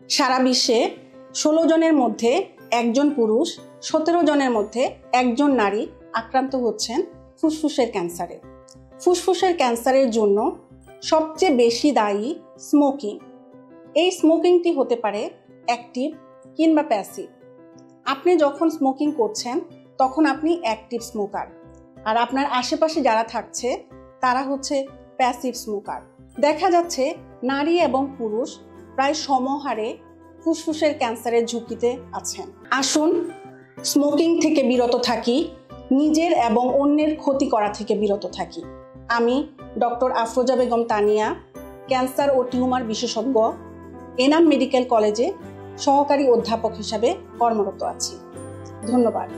সারা বিশ্বে 16 জনের মধ্যে একজন পুরুষ, 17 জনের মধ্যে একজন নারী আক্রান্ত হচ্ছেন ফুসফুসের ক্যান্সারে। ফুসফুসের ক্যান্সারের জন্য সবচেয়ে বেশি দায়ী স্মোকিং। এই স্মোকিংটি হতে পারে অ্যাক্টিভ কিংবা প্যাসিভ। আপনি যখন স্মোকিং করছেন তখন আপনি অ্যাক্টিভ স্মোকার, আর আপনার আশেপাশে যারা থাকছে তারা হচ্ছে প্যাসিভ স্মোকার। দেখা যাচ্ছে নারী এবং পুরুষ প্রায় সমহারে ফুসফুসের ক্যান্সারের ঝুঁকিতে আছেন। আসুন স্মোকিং থেকে বিরত থাকি, নিজের এবং অন্যের ক্ষতি করা থেকে বিরত থাকি। আমি ডক্টর আফরোজা বেগম তানিয়া, ক্যান্সার ও টিউমার বিশেষজ্ঞ, এনাম মেডিকেল কলেজে সহকারী অধ্যাপক হিসাবে কর্মরত আছি। ধন্যবাদ।